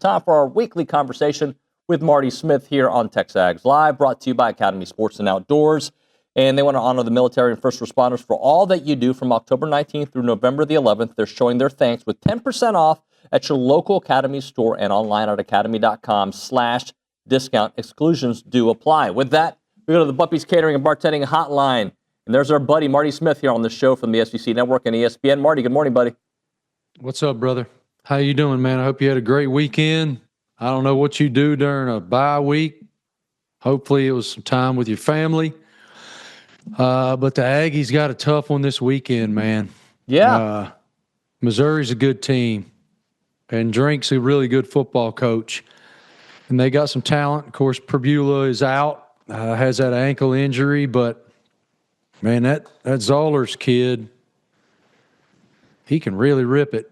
time for our weekly conversation with Marty Smith here on TexAgs Live, brought to you by Academy Sports and Outdoors. And they want to honor the military and first responders for all that you do from October 19th through November the 11th. They're showing their thanks with 10% off at your local Academy store and online at academy.com/discount. Exclusions do apply. With that, we go to the Buppy's Catering and Bartending Hotline. And there's our buddy Marty Smith here on the show from the SEC Network and ESPN. Marty, good morning, buddy. What's up, brother? How you doing, man? I hope you had a great weekend. I don't know what you do during a bye week. Hopefully it was some time with your family. But the Aggies got a tough one this weekend, man. Yeah. Missouri's a good team, and Drink's a really good football coach. And they got some talent. Of course, Prbula is out, has that ankle injury, but man, that Zollers kid, he can really rip it.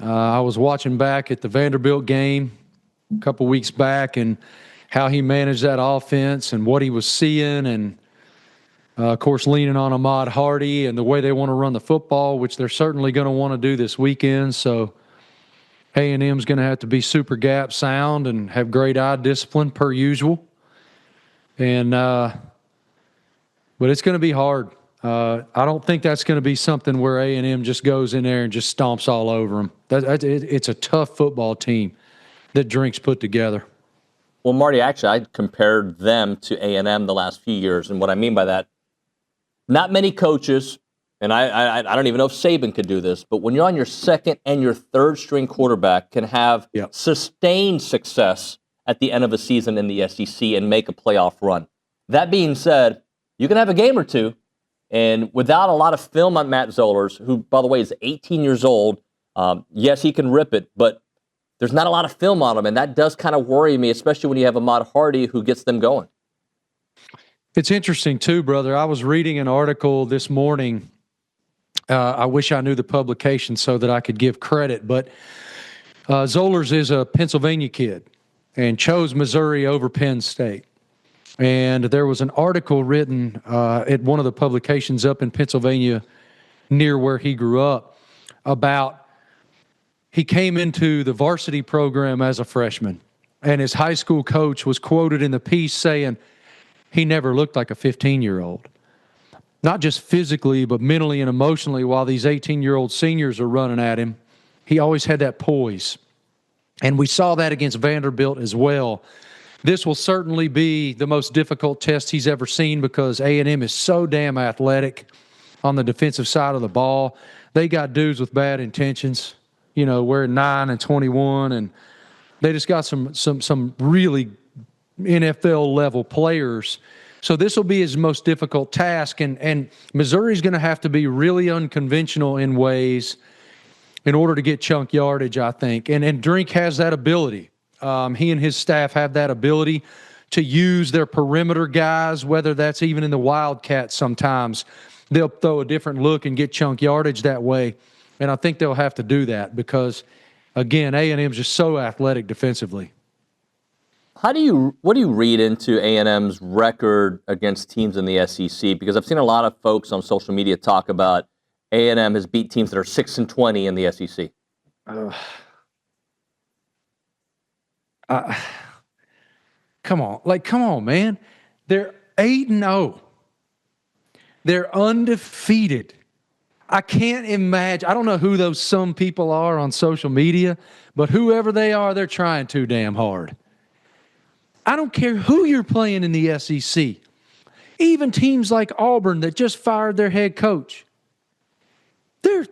I was watching back at the Vanderbilt game a couple weeks back and how he managed that offense and what he was seeing, and of course, leaning on Ahmad Hardy and the way they want to run the football, which they're certainly going to want to do this weekend. So A&M's going to have to be super gap sound and have great eye discipline per usual. And but it's going to be hard. I don't think that's going to be something where A&M just goes in there and just stomps all over them. It's a tough football team that Drink's put together. Well, Marty, actually, I compared them to A&M the last few years. And what I mean by that, not many coaches, and I don't even know if Saban could do this, but when you're on your second and your third string quarterback can have sustained success at the end of a season in the SEC and make a playoff run. That being said, you can have a game or two, and without a lot of film on Matt Zollers, who, by the way, is 18 years old, yes, he can rip it, but there's not a lot of film on him, and that does kind of worry me, especially when you have Ahmad Hardy who gets them going. It's interesting, too, brother. I was reading an article this morning. I wish I knew the publication so that I could give credit, but Zollers is a Pennsylvania kid and chose Missouri over Penn State. And there was an article written at one of the publications up in Pennsylvania near where he grew up about he came into the varsity program as a freshman, and his high school coach was quoted in the piece saying he never looked like a 15-year-old. Not just physically, but mentally and emotionally while these 18-year-old seniors are running at him. He always had that poise. And we saw that against Vanderbilt as well. This will certainly be the most difficult test he's ever seen because A&M is so damn athletic on the defensive side of the ball. They got dudes with bad intentions, you know, wearing 9 and 21, and they just got some really NFL-level players. So this will be his most difficult task, and Missouri's going to have to be really unconventional in ways in order to get chunk yardage, I think. And Drink has that ability. He and his staff have that ability to use their perimeter guys, whether that's even in the Wildcats sometimes. They'll throw a different look and get chunk yardage that way, and I think they'll have to do that because, again, A&M's just so athletic defensively. What do you read into A&M's record against teams in the SEC? Because I've seen a lot of folks on social media talk about A&M has beat teams that are 6-20 in the SEC. Come on, man. They're 8-0. They're undefeated. I can't imagine. I don't know who those some people are on social media, but whoever they are, they're trying too damn hard. I don't care who you're playing in the SEC. Even teams like Auburn that just fired their head coach. They're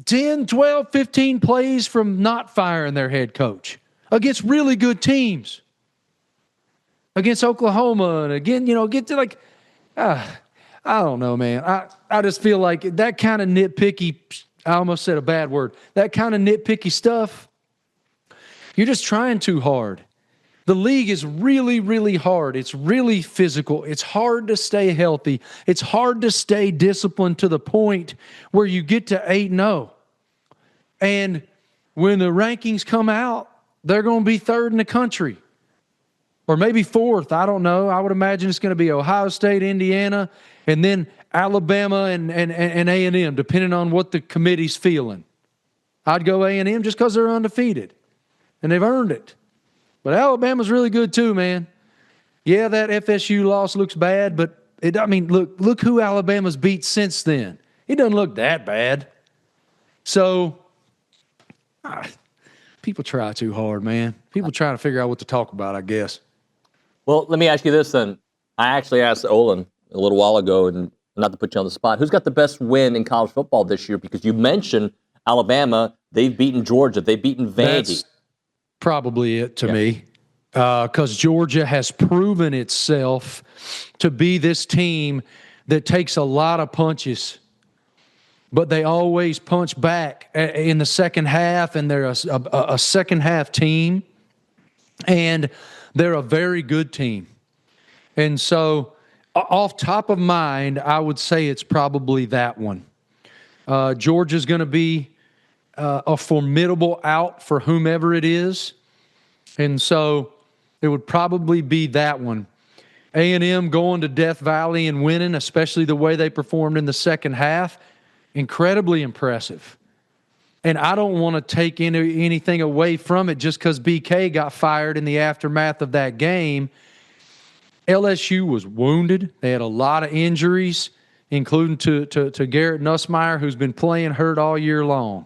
10, 12, 15 plays from not firing their head coach against really good teams. Against Oklahoma and again, get to like, I don't know, man. I just feel like that kind of nitpicky, I almost said a bad word, that kind of nitpicky stuff, you're just trying too hard. The league is really, really hard. It's really physical. It's hard to stay healthy. It's hard to stay disciplined to the point where you get to 8-0. And when the rankings come out, they're going to be third in the country. Or maybe fourth. I don't know. I would imagine it's going to be Ohio State, Indiana, and then Alabama and A&M, depending on what the committee's feeling. I'd go A&M just because they're undefeated, and they've earned it. But Alabama's really good too, man. Yeah, that FSU loss looks bad, but look who Alabama's beat since then. It doesn't look that bad. So, people try too hard, man. People trying to figure out what to talk about, I guess. Well, let me ask you this then. I actually asked Olin a little while ago, and not to put you on the spot, who's got the best win in college football this year? Because you mentioned Alabama, they've beaten Georgia, they've beaten Vandy. That's probably it to me. Because Georgia has proven itself to be this team that takes a lot of punches, but they always punch back in the second half, and they're a second half team, and they're a very good team. And so off top of mind, I would say it's probably that one. Georgia's going to be a formidable out for whomever it is. And so it would probably be that one. A&M going to Death Valley and winning, especially the way they performed in the second half, incredibly impressive. And I don't want to take anything away from it just because BK got fired in the aftermath of that game. LSU was wounded. They had a lot of injuries, including to Garrett Nussmeier, who's been playing hurt all year long.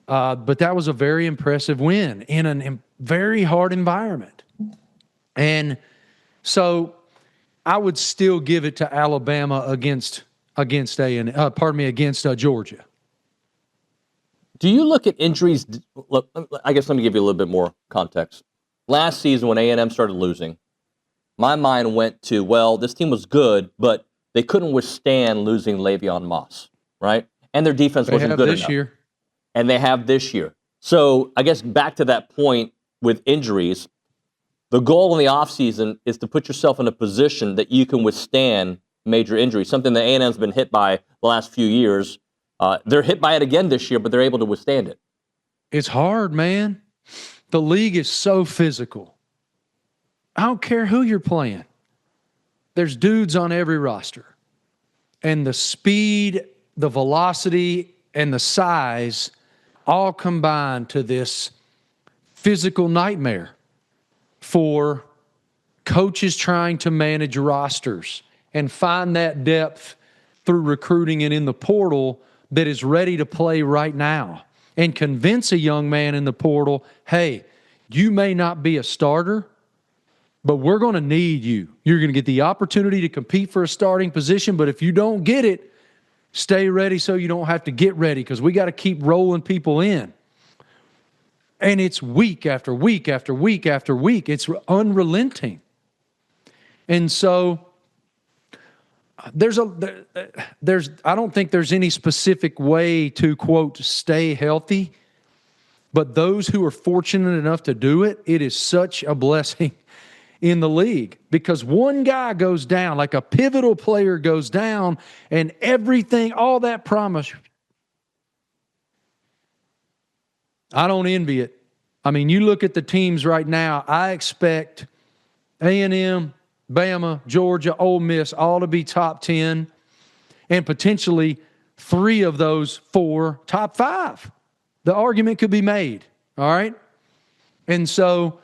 But that was a very impressive win in a very hard environment. And so I would still give it to Alabama against Georgia. Do you look at injuries? Look, I guess let me give you a little bit more context. Last season when A&M started losing, my mind went to, well, this team was good, but they couldn't withstand losing Le'Veon Moss, right? And their defense wasn't good enough. Year. And they have this year. So I guess back to that point with injuries, the goal in the offseason is to put yourself in a position that you can withstand major injuries, something that A&M's been hit by the last few years. They're hit by it again this year, but they're able to withstand it. It's hard, man. The league is so physical. I don't care who you're playing. There's dudes on every roster. And the speed, the velocity, and the size all combine to this physical nightmare for coaches trying to manage rosters and find that depth through recruiting and in the portal that is ready to play right now, and convince a young man in the portal, hey, you may not be a starter, but we're going to need you. You're going to get the opportunity to compete for a starting position, but if you don't get it, stay ready so you don't have to get ready, because we got to keep rolling people in. And it's week after week after week after week. It's unrelenting. And so I don't think there's any specific way to, quote, stay healthy, but those who are fortunate enough to do it, it is such a blessing in the league, because one guy goes down, like a pivotal player goes down, and everything, all that promise, I don't envy it. I mean, you look at the teams right now, I expect A&M, Bama, Georgia, Ole Miss all to be top 10, and potentially 3 of those 4 top 5. The argument could be made, all right? And so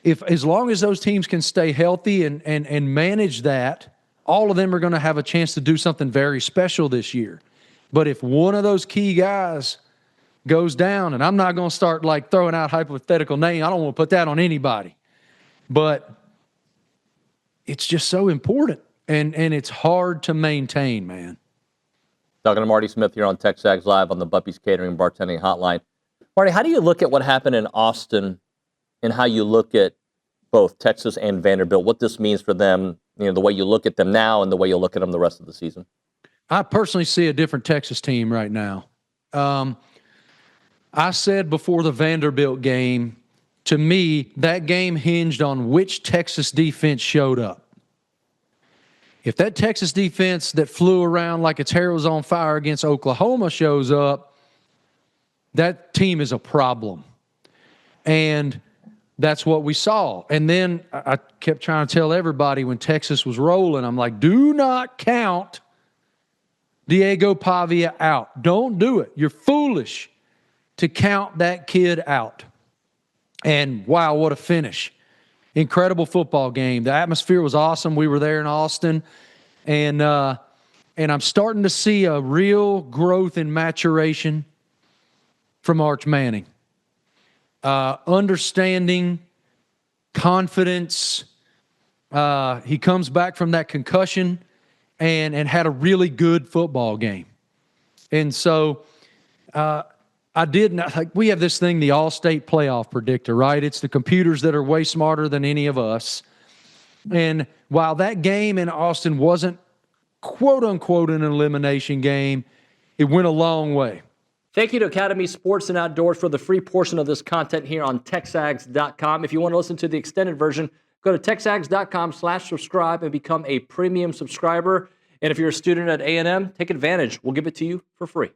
as long as those teams can stay healthy and manage that, all of them are going to have a chance to do something very special this year. But if one of those key guys goes down, and I'm not going to start like throwing out hypothetical names, I don't want to put that on anybody, but it's just so important, and it's hard to maintain, man. Talking to Marty Smith here on TexAgs Live on the Buppy's Catering and Bartending Hotline. Marty, how do you look at what happened in Austin and how you look at both Texas and Vanderbilt, what this means for them, the way you look at them now and the way you look at them the rest of the season? I personally see a different Texas team right now. I said before the Vanderbilt game, to me, that game hinged on which Texas defense showed up. If that Texas defense that flew around like its hair was on fire against Oklahoma shows up, that team is a problem. And that's what we saw. And then I kept trying to tell everybody when Texas was rolling, I'm like, do not count Diego Pavia out. Don't do it. You're foolish to count that kid out. And wow, what a finish. Incredible football game. The atmosphere was awesome. We were there in Austin. And I'm starting to see a real growth and maturation from Arch Manning. Understanding, confidence. He comes back from that concussion and had a really good football game. And so I did not, like, we have this thing, the All-State Playoff Predictor, right? It's the computers that are way smarter than any of us. And while that game in Austin wasn't quote unquote an elimination game, it went a long way. Thank you to Academy Sports and Outdoors for the free portion of this content here on TexAgs.com. If you want to listen to the extended version, go to TexAgs.com/subscribe and become a premium subscriber. And if you're a student at A&M, take advantage. We'll give it to you for free.